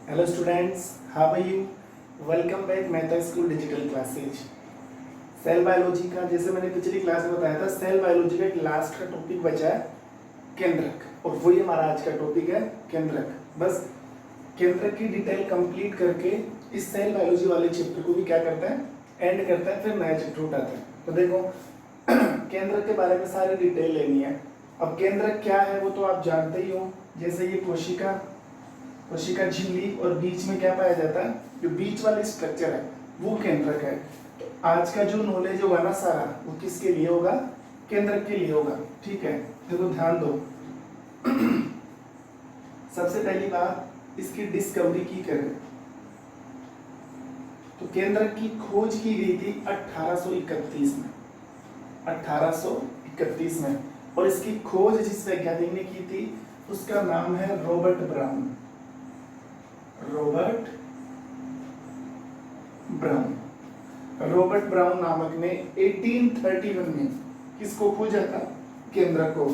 Hello students, how are you? Welcome back Mehta school digital classes. Cell biology का जैसे मैंने पिछली क्लास में बताया था, सेल बायोलॉजी का एक लास्ट का टॉपिक बचा है केंद्रक, और वही हमारा आज का टॉपिक है केंद्रक। बस केंद्रक की डिटेल कंप्लीट करके इस सेल बायोलॉजी वाले चैप्टर को भी क्या करता है, एंड करता है, फिर नया चैप्टर उठाता है। तो देखो केंद्रक के बारे में सारी डिटेल लेनी है। अब केंद्रक क्या है वो तो आप जानते ही हो, जैसे ये कोशिका झिल्ली और बीच में क्या पाया जाता है, जो बीच वाली स्ट्रक्चर है वो केंद्रक है। तो आज का जो नॉलेज होगा ना सारा, वो किसके लिए होगा, केंद्रक के लिए होगा। ठीक है, देखो ध्यान दो। सबसे पहली बात इसकी डिस्कवरी की करें तो केंद्रक की खोज की गई थी 1831 में, 1831 में। और इसकी खोज जिस वैज्ञानिक ने की थी उसका नाम है रॉबर्ट ब्राउन। रॉबर्ट ब्राउन नामक ने 1831 में किसको खोजा था, केंद्रक को।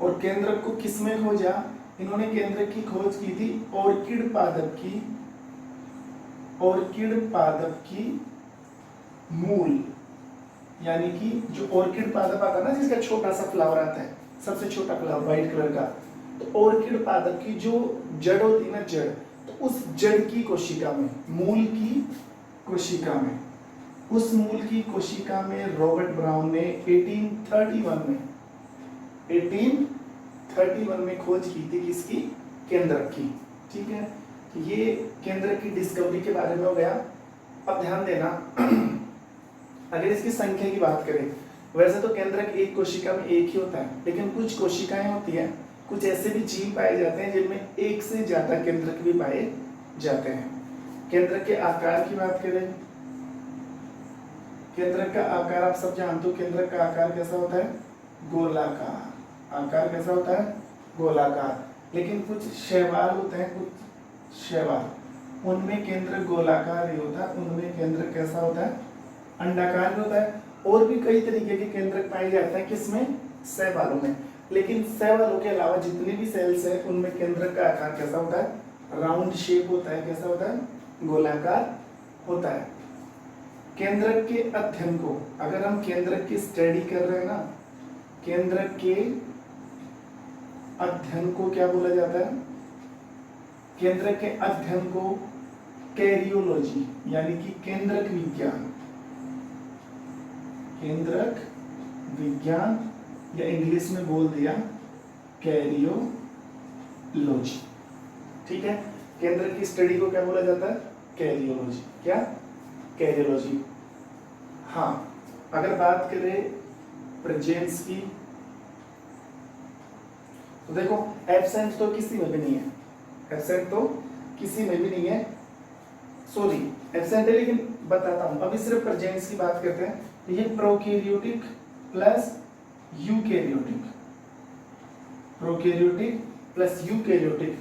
और केंद्रक को किसमें खोजा, इन्होंने केंद्रक की खोज की थी ऑर्किड पादप की मूल, यानी कि जो ऑर्किड पादप आता है ना, जिसका छोटा सा फ्लावर आता है, सबसे छोटा फ्लावर व्हाइट कलर का, तो ऑर्किड पादप की जो जड़ होती है ना, जड़, तो उस जड़ की कोशिका में, मूल की कोशिका में, उस मूल की कोशिका में रॉबर्ट ब्राउन ने 1831 में खोज की थी किसकी, केंद्रक की। ठीक है, ये केंद्रक की डिस्कवरी के बारे में हो गया। अब ध्यान देना, अगर इसकी संख्या की बात करें, वैसे तो केंद्रक एक कोशिका में एक ही होता है, लेकिन कुछ कोशिकाएं होती हैं, कुछ ऐसे भी जीव पाए जाते हैं जिनमें एक से ज्यादा केंद्रक भी पाए जाते हैं। केंद्रक के आकार की बात करें, केंद्रक का आकार आप सब जानते हो, केंद्रक का आकार कैसा होता है, गोलाकार। आकार कैसा होता है, गोलाकार। लेकिन कुछ शैवाल होते हैं, कुछ शैवाल, उनमें केंद्रक गोलाकार नहीं होता, उनमें केंद्रक कैसा होता है, अंडाकार भी होता है। और भी कई तरीके के केंद्रक पाए जाते हैं, किसमें, शैवालों में। लेकिन शैवालों के अलावा जितने भी सेल्स हैं उनमें केंद्रक का आकार कैसा होता है, राउंड शेप होता है। कैसा होता है, गोलाकार होता है। केंद्रक के अध्ययन को, अगर हम केंद्रक की स्टडी कर रहे हैं ना, केंद्रक के अध्ययन को क्या बोला जाता है, केंद्रक के अध्ययन को कैरियोलॉजी, यानी कि केंद्रक विज्ञान, केंद्रक विज्ञान, या इंग्लिश में बोल दिया कैरियोलॉजी। ठीक है, केंद्रक की स्टडी को क्या बोला जाता है, कैरियोलॉजी। क्या, कैरियोलॉजी। हाँ, अगर बात करें प्रेजेंस की, तो देखो एब्सेंट तो किसी में भी नहीं है, एब्सेंट तो किसी में भी नहीं है, सॉरी एब्सेंट है, लेकिन बताता हूं। अभी सिर्फ प्रेजेंस की बात करते हैं। ये prokaryotic plus eukaryotic, prokaryotic plus eukaryotic,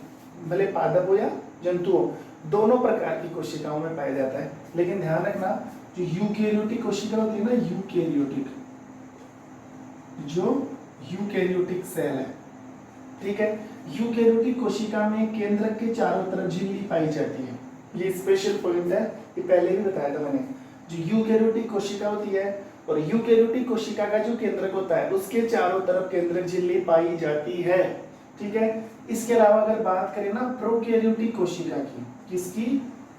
भले पादप हो या जंतु हो, दोनों प्रकार की कोशिकाओं में पाया जाता है। लेकिन ध्यान रखना, जो यूकैरियोटिक कोशिका होती है ना, यूकैरियोटिक, जो यूकैरियोटिक सेल है, ठीक है, यूकैरियोटिक कोशिका में केंद्रक के चारों तरफ झिल्ली पाई जाती है। ये स्पेशल पॉइंट है, ये पहले भी बताया था मैंने। जो यूकैरियोटिक कोशिका होती है और यूकैरियोटिक कोशिका का जो केंद्रक होता है उसके चारों तरफ केंद्रक झिल्ली पाई जाती है। ठीक है, इसके अलावा अगर बात करें ना प्रोकैरियोटिक कोशिका की, किसकी,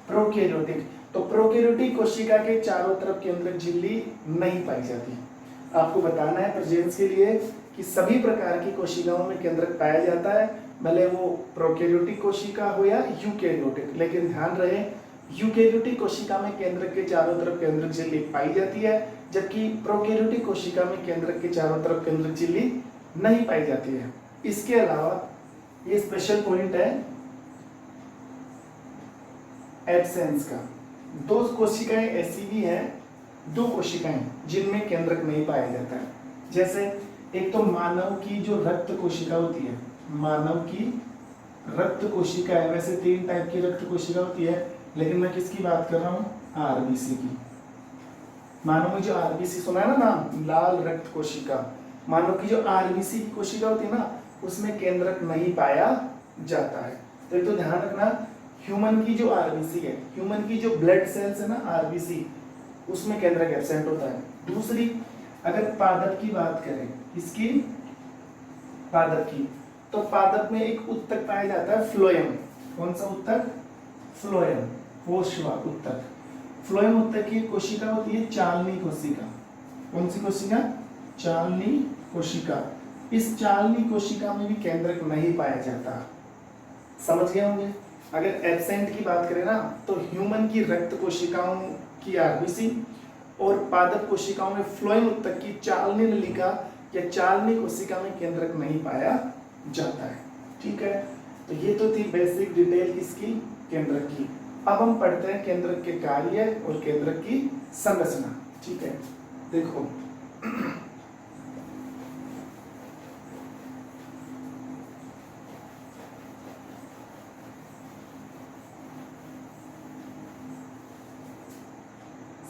प्रोकैरियोटिक, तो प्रोकैरियोटिक कोशिका के चारों तरफ केंद्रक झिल्ली नहीं पाई जाती। आपको बताना है प्रेजेंस के लिए कि सभी प्रकार की कोशिकाओं में केंद्रक पाया जाता है, भले वो प्रोकैरियोटिक कोशिका हो या यूकैरियोटिक। लेकिन ध्यान रहे, यूकैरियोटिक कोशिका में केंद्रक के चारों तरफ केंद्रक झिल्ली पाई जाती है, जबकि प्रोकैरियोटिक कोशिका में केंद्रक के चारों तरफ केंद्रक झिल्ली नहीं पाई जाती है। इसके अलावा ये स्पेशल पॉइंट है एब्सेंस का। दो कोशिकाएं ऐसी भी हैं, दो कोशिकाएं जिनमें केंद्रक नहीं पाया जाता है। जैसे एक तो मानव की जो रक्त कोशिका होती है, मानव की रक्त कोशिका है। वैसे 3 टाइप की रक्त कोशिका होती है, लेकिन मैं किसकी बात कर रहा हूँ, आरबीसी की। मानव में जो आरबीसी सुना है ना नाम, लाल रक्त कोशिका, मानव की जो आरबीसी की कोशिका होती है ना, उसमें केंद्रक नहीं पाया जाता है। तो एक तो ध्यान रखना, ह्यूमन की जो आरबीसी है, ह्यूमन की जो ब्लड सेल्स है ना आरबीसी, उसमें केंद्रक एब्सेंट होता है। दूसरी, अगर पादप की बात करें, इसकी पादप की, तो पादप में एक उत्तक पाया जाता है फ्लोएम। कौन सा उत्तक? फ्लोएम, पोषवा उत्तक। फ्लोएम उत्तक की कोशिका होती है चालनी कोशिका। कौन सी कोशिका? चालनी कोशिका। इस चालनी कोशिका में भी केंद्रक नहीं पाया जाता। समझ गए होंगे? अगर एब्सेंट की बात करें ना, तो ह्यूमन की रक्त कोशिकाओं की आरबीसी और पादप कोशिकाओं में फ्लोएम उत्तक की चालनी नलिका या चालनी कोशिका में केंद्रक नहीं पाया जाता है। ठीक है, तो ये तो थी बेसिक डिटेल किसकी? केंद्रक की। अब हम पढ़ते हैं केंद्रक के कार्य और केंद्रक की संरचना। ठीक है, देखो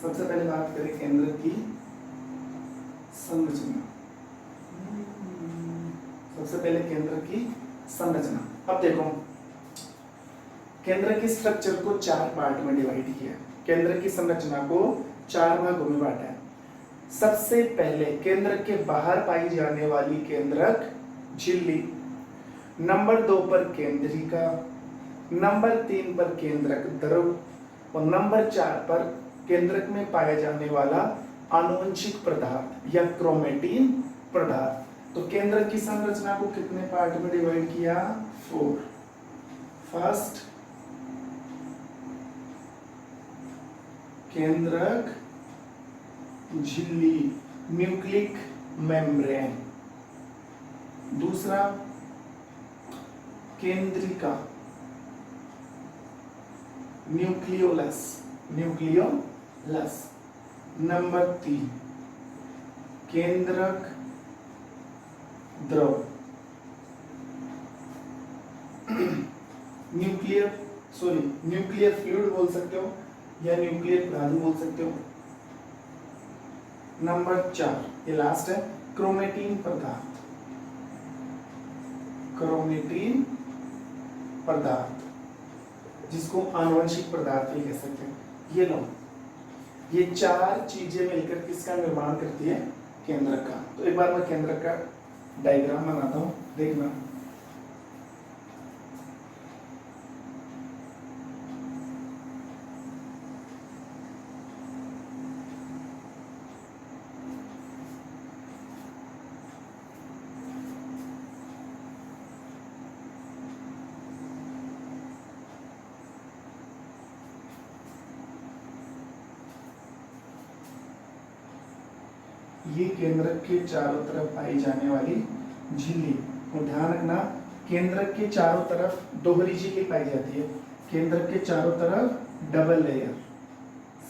सबसे पहले बात करें केंद्रक की संरचना। सबसे पहले केंद्रक की संरचना। अब देखो, केंद्रक के स्ट्रक्चर को 4 पार्ट में डिवाइड किया है। केंद्रक की संरचना को 4 भागों में बांटा है। सबसे पहले केंद्रक के बाहर पाई जाने वाली केंद्रक झिल्ली, नंबर 2 पर केंद्रिका, नंबर 3 पर केंद्रक द्रव और नंबर 4 पर केंद्रक में पाया जाने वाला आनुवंशिक पदार्थ या क्रोमेटिन पदार्थ। तो केंद्रक की संरचना को कितने पार्ट में डिवाइड किया? 4। फर्स्ट, केंद्रक झिल्ली, न्यूक्लिक मेम्ब्रेन। दूसरा, केंद्रिका, न्यूक्लियोलस, न्यूक्लियोलस। नंबर 3, केंद्रक द्रव, न्यूक्लियर फ्लूइड बोल सकते हो या न्यूक्लियर प्लाज्मा बोल सकते हो। नंबर 4, ये लास्ट है, क्रोमेटिन पदार्थ, क्रोमेटिन पदार्थ जिसको आनुवंशिक पदार्थ भी कह सकते हैं। ये लो, ये 4 चीजें मिलकर किसका निर्माण करती है? केंद्रक का। तो एक बार मैं केंद्रक का डायग्राम बनाता हूं, देखना। ये केंद्रक के चारों तरफ पाई जाने वाली झिल्ली। और ध्यान रखना, केंद्रक के चारों तरफ दोहरी झिल्ली पाई जाती है। केंद्रक के चारों तरफ डबल लेयर,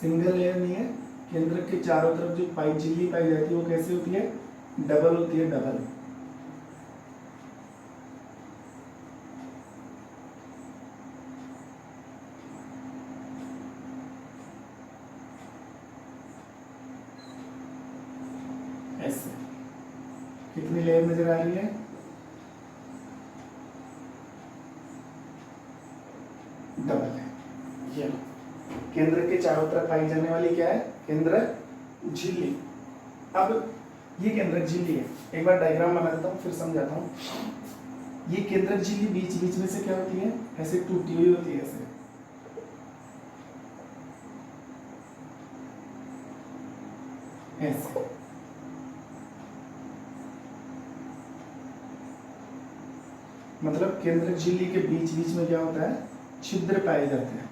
सिंगल लेयर नहीं है। केंद्रक के चारों तरफ जो पाई झिल्ली पाई जाती है वो कैसे होती है? डबल होती है, डबल। ऐसे कितनी लेयर नजर आ रही है? डबल है। ये केंद्र के चारों तरफ पाई जाने वाली क्या है? केंद्रक झिल्ली। अब ये केंद्रक झिल्ली है। एक बार डायग्राम बना देता हूँ फिर समझाता हूँ। ये केंद्रक झिल्ली बीच बीच में से क्या होती है? ऐसे टूटी हुई होती है, ऐसे। ऐसे मतलब केंद्रक झिल्ली के बीच बीच में क्या होता है? छिद्र पाए जाते हैं,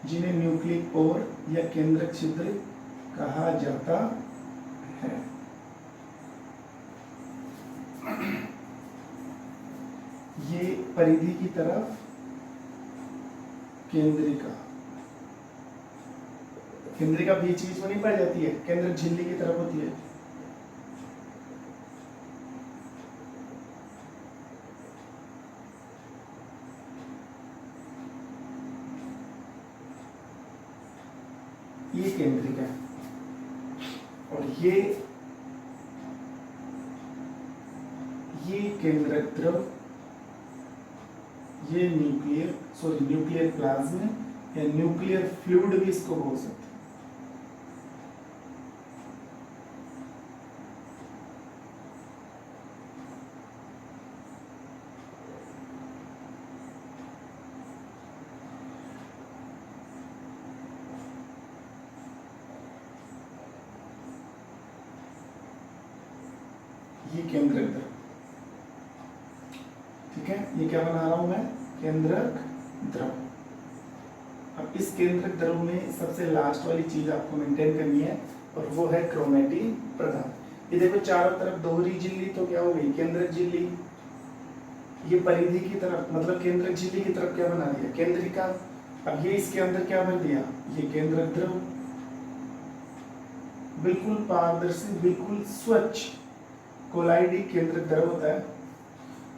जिन्हें न्यूक्लिक पोर या केंद्रक छिद्र कहा जाता है। ये परिधि की तरफ केंद्रिका, केंद्रिका बीच बीच में नहीं पाई जाती है, केंद्रक झिल्ली की तरफ होती है। ये केंद्रिका है और ये केंद्रक द्रव, ये न्यूक्लियर प्लाज्मा या न्यूक्लियर फ्लूइड भी इसको बोल सकते हैं। ये केंद्रक द्रव, ठीक है, ये क्या बना रहा हूं मैं, केंद्रक द्रव। अब इस केंद्रक द्रव में सबसे लास्ट वाली चीज आपको मेंटेन करनी है और वो है क्रोमेटिन पदार्थ। ये देखो चारों तरफ दोहरी झिल्ली, तो क्या हो गई केंद्रक झिल्ली। ये परिधि की तरफ मतलब केंद्रक झिल्ली की तरफ क्या बना दिया, केंद्रिका। अब ये इसके अंदर क्या भर दिया, ये केंद्रक द्रव, बिल्कुल पारदर्शी, बिल्कुल स्वच्छ कोलाइडी केंद्रक द्रव होता है।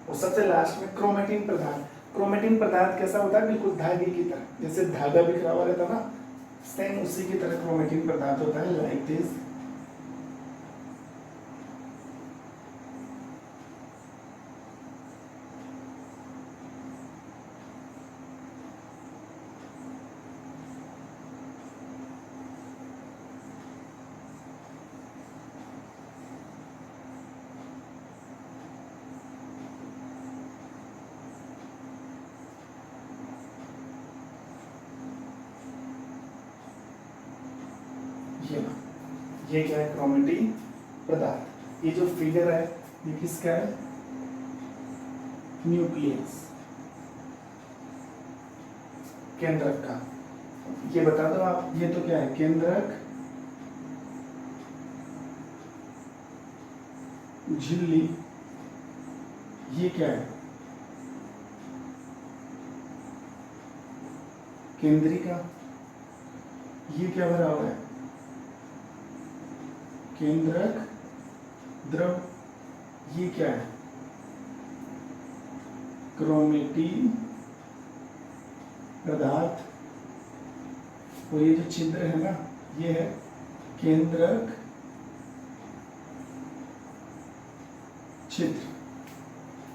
और सबसे लास्ट में क्रोमेटिन पदार्थ। क्रोमेटिन पदार्थ कैसा होता है, बिल्कुल धागे की तरह, जैसे धागा बिखरा हुआ रहता है ना, सेम उसी की तरह क्रोमेटिन पदार्थ होता है, लाइक दिस। ये क्या है, क्रोमेटिन पदार्थ। ये जो फिगर है ये किसका है, न्यूक्लियस, केंद्रक का। ये बता दो आप, ये तो क्या है, केंद्रक झिल्ली। ये क्या है, केंद्रिका। ये क्या भरा हुआ है, केंद्रक द्रव। ये क्या है, क्रोमेटिन पदार्थ। और ये जो छिद्र है ना, ये है केंद्रक छिद्र,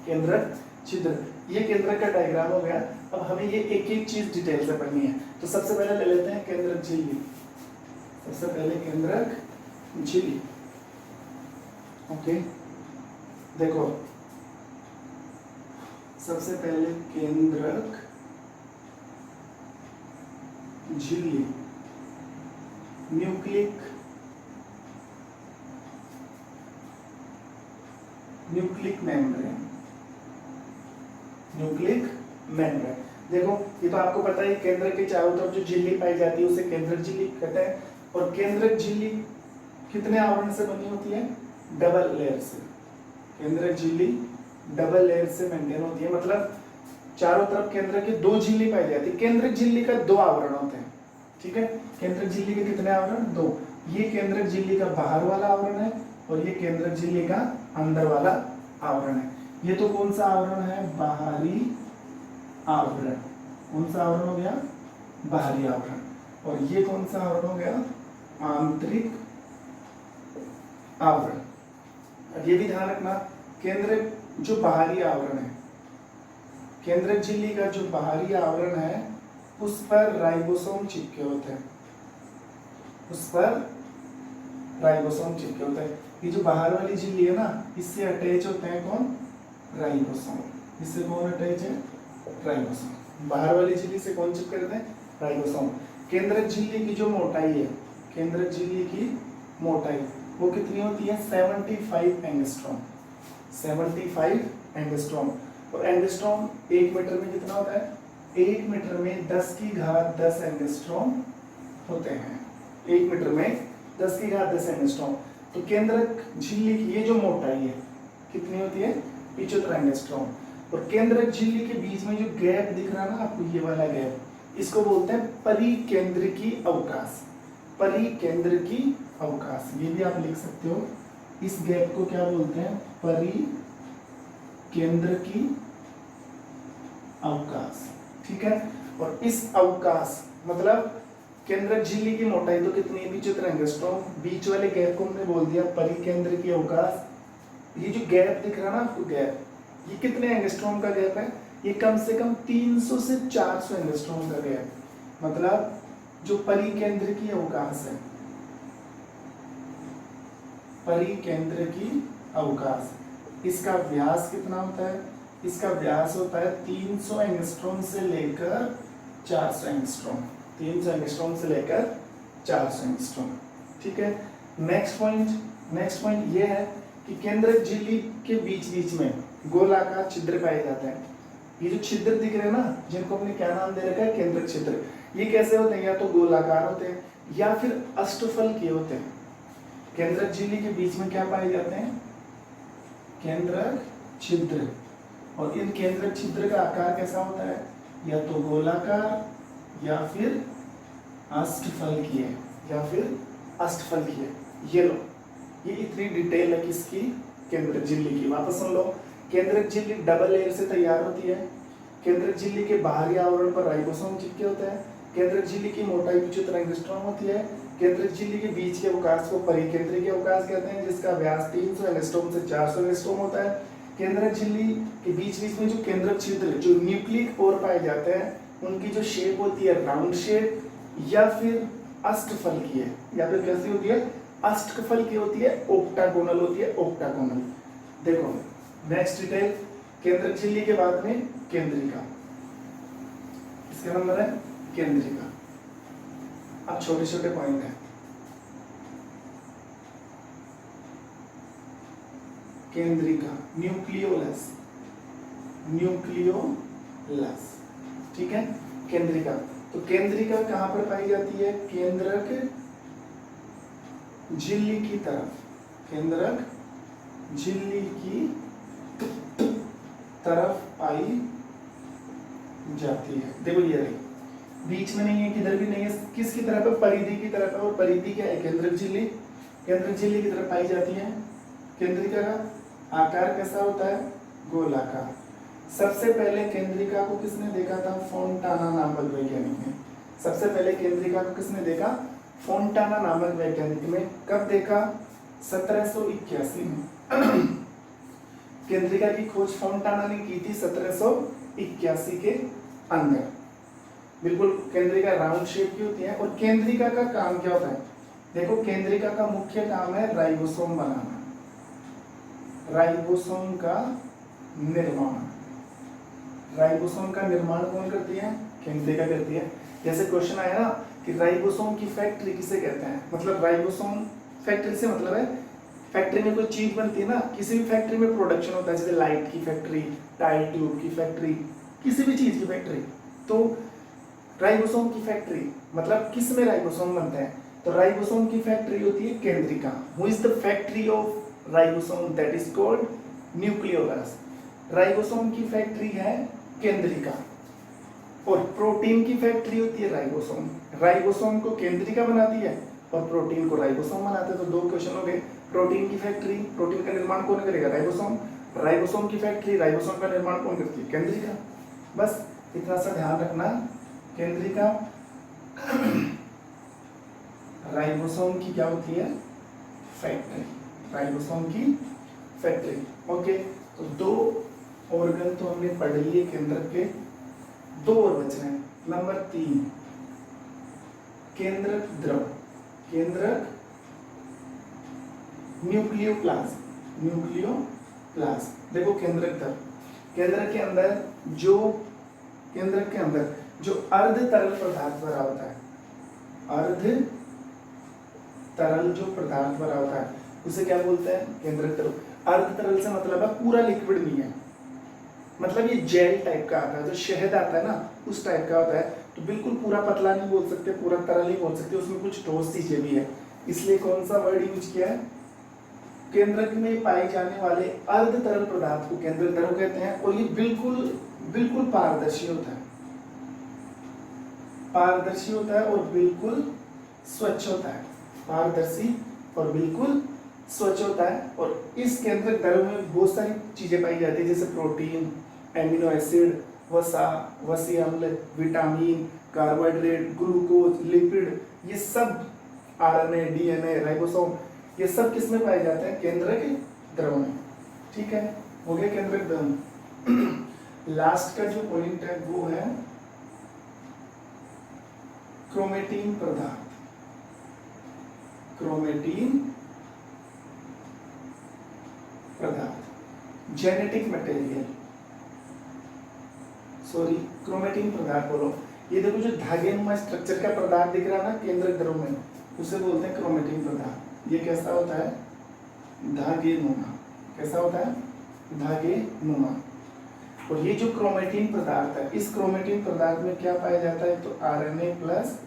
केंद्रक छिद्र। ये केंद्रक का डायग्राम हो गया। अब हमें ये एक एक चीज डिटेल से पढ़नी है, तो सबसे पहले ले लेते हैं केंद्रक झिल्ली। सबसे पहले केंद्रक झिल्ली, ओके। देखो सबसे पहले केंद्रक झिल्ली, न्यूक्लिक मेम्ब्रेन, न्यूक्लिक मेम्ब्रेन। देखो ये तो आपको पता है, केंद्र के चारों तरफ जो झिल्ली पाई जाती है उसे केंद्रक झिल्ली कहते हैं। और केंद्रक झिल्ली कितने आवरण से बनी होती है, डबल लेयर से। केंद्रक झिल्ली डबल लेयर से मेंटेन होती है, मतलब चारों तरफ केंद्र के दो झिल्ली पाई जाती है। केंद्रक झिल्ली का दो आवरण होते हैं, ठीक है। केंद्रक झिल्ली के कितने आवरण, दो। ये केंद्रक झिल्ली का बाहर वाला आवरण है और ये केंद्रक झिल्ली का अंदर वाला आवरण है। ये तो कौन सा आवरण है, बाहरी आवरण। कौन सा आवरण हो गया, बाहरी आवरण। और ये कौन सा आवरण हो गया, आंतरिक आवरण। अब ये भी ध्यान रखना, केंद्र जो बाहरी आवरण है, केंद्रक झिल्ली का जो बाहरी आवरण है उस पर राइबोसोम चिपके होते हैं, उस पर राइबोसोम चिपके होते हैं। ये जो बाहर वाली झिल्ली है ना, इससे अटैच होते हैं कौन, राइबोसोम। इससे कौन अटैच है, राइबोसोम। बाहर वाली झिल्ली से कौन चिपके रहते हैं, राइबोसोम। केंद्रक झिल्ली की जो मोटाई है, केंद्रक झिल्ली की मोटाई वो कितनी होती है, 75 एंगस्ट्रॉम। 75 एंगस्ट्रॉम। और एंगस्ट्रॉम 1 मीटर में कितना होता है, 1 मीटर में 10 की घात 10 एंगस्ट्रॉम होते हैं। 1 मीटर में 10 की घात 10 एंगस्ट्रॉम। तो केंद्रक झिल्ली की ये जो मोटाई है कितनी होती है, 75 एंगस्ट्रॉम। और केंद्रक झिल्ली के बीच में जो गैप दिख रहा है ना आपको, ये वाला गैप, इसको बोलते हैं परिकेंद्रकी अवकाश। परिकेंद्रकी अवकाश, ये भी आप लिख सकते हो। इस गैप को क्या बोलते हैं, परिकेंद्रकी अवकाश, ठीक है। और इस अवकाश मतलब केंद्रक झिल्ली की मोटाई तो कितनी है, 75 एंगस्ट्रॉम। बीच वाले गैप को हमने बोल दिया परिकेंद्रकी अवकाश। ये जो गैप दिख रहा है ना आपको, गैप, ये कितने एंगस्ट्रॉम का गैप है, ये कम से कम 300 से 400 एंगस्ट्रॉम का गैप, मतलब जो परिकेंद्र की अवकाश है, परिकेंद्र की अवकाश, इसका व्यास कितना होता है? इसका व्यास होता है 300 एंगस्ट्रॉम से लेकर 400 एंगस्ट्रॉम, 300 एंगस्ट्रॉम से लेकर 400 एंगस्ट्रॉम। ठीक है, नेक्स्ट पॉइंट ये है कि केंद्रक झिल्ली के बीच बीच में गोलाकार छिद्र पाए जाते हैं। ये जो छिद्र दिख रहे हैं ना, जिनको हमने क्या नाम दे रखा है? केंद्रक छिद्र। ये कैसे होते हैं? या तो गोलाकार होते हैं या फिर अष्टफल के होते हैं। केंद्रक झिल्ली के बीच में क्या पाए जाते हैं? केंद्रक छिद्र। और इन केंद्रक छिद्र का आकार कैसा होता है? या तो गोलाकार या फिर अष्टफल की है, या फिर अष्टफल की है। ये लो, ये इतनी डिटेल है किसकी? केंद्रक झिल्ली की। वापस सुन लो, केंद्रक झिल्ली डबल लेयर से तैयार होती है। केंद्रक झिल्ली के बाहरी आवरण पर राइबोसोम चिपके होते हैं। केंद्रक झिल्ली की मोटाई 75 एंगस्ट्रॉम होती है। केंद्रक झिल्ली के बीच के अवकाश को परिकेंद्र के अवकाश कहते हैं, जिसका व्यास 300 एंगस्ट्रॉम से 400 एंगस्ट्रॉम होता है। केंद्रक झिल्ली के बीच बीच में जो केंद्रक छिद्र, जो न्यूक्लिक पोर पाए जाते हैं, उनकी जो शेप होती है राउंड शेप या फिर अष्टफल की है, या फिर कैसी होती है? अष्टफल की होती है, ओक्टागोनल होती है, ओक्टागोनल। देखो नेक्स्ट डिटेल, केंद्रक झिल्ली के बाद में केंद्रिका, इसका नंबर है केंद्रिका। अब छोटे छोटे पॉइंट हैं। केंद्रिका, न्यूक्लियोलस, न्यूक्लियोलस। ठीक है, केंद्रिका। तो केंद्रिका कहां पर पाई जाती है? केंद्रक झिल्ली की तरफ, केंद्रक झिल्ली की तरफ पाई जाती है। देखो ये रही, बीच में नहीं है, किधर भी नहीं है, किसकी तरफ है? परिधि की तरफ है। और परिधि क्या है? केंद्रक झिल्ली। केंद्रक झिल्ली की तरफ पाई जाती है। केंद्रिका का आकार कैसा होता है? गोलाकार। सबसे पहले केंद्रिका को किसने देखा था? फोंटाना नामक वैज्ञानिक ने। सबसे पहले केंद्रिका को किसने देखा? फोंटाना नामक वैज्ञानिक ने। कब देखा? 1781 में। केंद्रिका की खोज फोंटाना ने की थी 1781 के अंदर। बिल्कुल केंद्रिका राउंड शेप की होती है। और केंद्रिका का काम क्या होता है? देखो, केंद्रिका का मुख्य काम है राइबोसोम बनाना, राइबोसोम का निर्माण। राइबोसोम का निर्माण कौन करती है? केंद्रिका करती है। जैसे क्वेश्चन आया ना कि राइबोसोम की फैक्ट्री किसे कहते हैं? मतलब राइबोसोम फैक्ट्री से मतलब है फैक्ट्री में कोई चीज बनती है ना, किसी भी फैक्ट्री में प्रोडक्शन होता है, जैसे लाइट की फैक्ट्री, टायर ट्यूब की फैक्ट्री, किसी भी चीज की फैक्ट्री। तो राइबोसोम की फैक्ट्री मतलब किस में राइबोसोम बनते हैं? तो राइबोसोम की फैक्ट्री होती है केंद्रिका। Who is the factory of ribosome? That is called nucleolus. Ribosome की फैक्ट्री है केंद्रिका। और प्रोटीन की फैक्ट्री होती है राइबोसोम। राइबोसोम को केंद्रिका बनाती है और प्रोटीन को राइबोसोम बनाते हैं। तो दो क्वेश्चन हो गए। प्रोटीन की फैक्ट्री, प्रोटीन का निर्माण कौन करेगा? राइबोसोम। राइबोसोम की फैक्ट्री, राइबोसोम का निर्माण कौन करती है? केंद्रिका। बस इतना सा ध्यान रखना, केंद्रिका राइबोसोम की क्या होती है? फैक्ट्री। राइबोसोम की फैक्ट्री। ओके, तो दो ऑर्गन तो हमने पढ़ लिए केंद्रक के, दो और बच रहे हैं। नंबर 3, केंद्रक द्रव, केंद्रक न्यूक्लियोप्लाज्म, न्यूक्लियोप्लाज्म। देखो केंद्रक द्रव, केंद्रक के अंदर जो अर्ध तरल पदार्थ भरा होता है, अर्ध तरल जो पदार्थ भरा होता है उसे क्या बोलते हैं? केंद्रक द्रव। अर्ध तरल से मतलब है पूरा लिक्विड नहीं है, मतलब ये जेल टाइप का आता है, जो शहद आता है ना उस टाइप का होता है। तो बिल्कुल पूरा पतला नहीं बोल सकते, पूरा तरल नहीं बोल सकते, उसमें कुछ ठोस चीजें भी है। इसलिए कौन सा वर्ड यूज किया है? केंद्रक में पाए जाने वाले अर्ध तरल पदार्थ को केंद्रक द्रव कहते हैं। और ये बिल्कुल पारदर्शी होता है, पारदर्शी होता है और बिल्कुल स्वच्छ होता है, पारदर्शी और बिल्कुल स्वच्छ होता है। और इस केंद्रक द्रव में बहुत सारी चीजें पाई जाती है, जैसे प्रोटीन, एमिनो एसिड, वसा, वसीय अम्ल, विटामिन, कार्बोहाइड्रेट, ग्लूकोज, लिपिड, ये सब आरएनए, डीएनए, राइबोसोम, ये सब किस में पाए जाते हैं? केंद्रक द्रव में। ठीक है, हो गया केंद्रक द्रव। लास्ट का जो पॉइंट है वो है क्रोमेटीन पदार्थ, क्रोमेटीन पदार्थ, जेनेटिक मटेरियल, सॉरी क्रोमेटीन पदार्थ बोलो। ये देखो जो धागेनुमा स्ट्रक्चर का पदार्थ दिख रहा है ना केंद्रक द्रव में, उसे बोलते हैं क्रोमेटीन पदार्थ। ये कैसा होता है? धागेनुमा। कैसा होता है? धागेनुमा। और ये जो क्रोमेटीन पदार्थ है, इस क्रोमेटीन पदार्थ में क्या पाया जाता है? तो आरएनए प्लस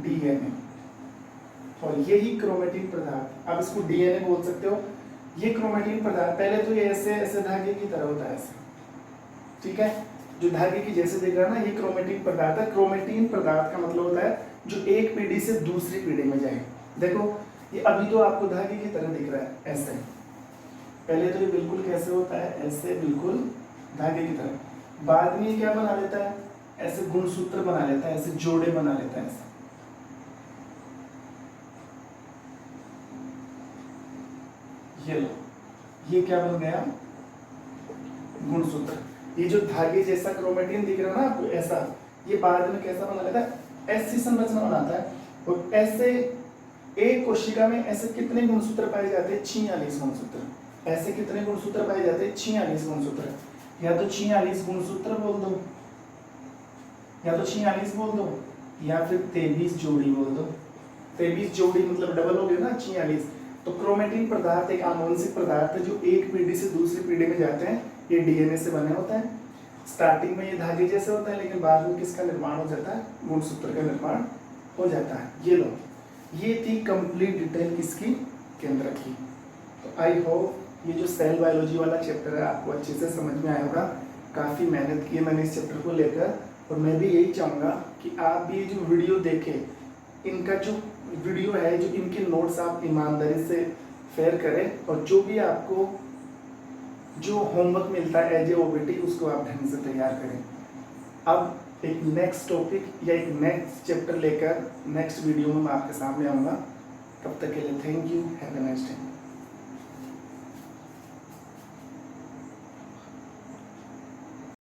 डीएनए, और यही क्रोमेटीन पदार्थ, आप इसको डीएनए बोल सकते हो। ये क्रोमेटीन पदार्थ पहले तो ये ऐसे ऐसे धागे की तरह होता है, ऐसे, ठीक है, जो धागे की जैसे दिख रहा है ना, ये क्रोमेटीन पदार्थ है। क्रोमेटीन पदार्थ का मतलब होता है जो एक पीढ़ी से दूसरी पीढ़ी में जाए। देखो ये अभी तो आपको धागे की तरह दिख रहा है, ऐसे, पहले तो ये बिल्कुल कैसे होता है? ऐसे, बिल्कुल धागे की तरह। बाद में क्या बना लेता है? ऐसे गुणसूत्र बना लेता है, ऐसे जोड़े बना लेता है, ऐसे। ये लो, ये क्या बन गया? गुणसूत्र। ये जो धागे जैसा क्रोमेटिन दिख रहा है ना आपको, ऐसा, ये बाद में कैसा बना लेता है? ऐसी संरचना बनाता है। और ऐसे एक कोशिका में ऐसे कितने गुणसूत्र पाए जाते हैं? 46 गुणसूत्र। ऐसे कितने गुणसूत्र पाए जाते हैं? 46 गुणसूत्र। या तो 46 गुणसूत्र बोल दो, या तो 46 बोल दो, या फिर 23 जोड़ी बोल दो। 23 जोड़ी मतलब डबल हो गया ना 46। तो क्रोमेटिन पदार्थ एक आनुवंशिक पदार्थ है जो एक पीढ़ी से दूसरी पीढ़ी में जाते हैं। ये डीएनए से बने होते हैं। स्टार्टिंग में ये धागे जैसे होता है, लेकिन बाद में किसका निर्माण हो जाता है? गुणसूत्र का निर्माण हो जाता है। ये लो, ये थी कंप्लीट डिटेल किसकी? केंद्रक की। तो आई होप ये जो सेल बायोलॉजी वाला चैप्टर है आपको अच्छे से समझ में आया होगा। काफ़ी मेहनत की है मैंने इस चैप्टर को लेकर, और मैं भी यही चाहूँगा कि आप भी ये जो वीडियो देखें, इनका जो वीडियो है, जो इनके नोट्स आप ईमानदारी से फेयर करें, और जो भी आपको जो होमवर्क मिलता है एज ए ओबीटी, उसको आप ढंग से तैयार करें। अब एक नेक्स्ट टॉपिक या एक नेक्स्ट चैप्टर लेकर नेक्स्ट वीडियो में मैं आपके सामने आऊँगा। तब तक के लिए thank you, have a nice day.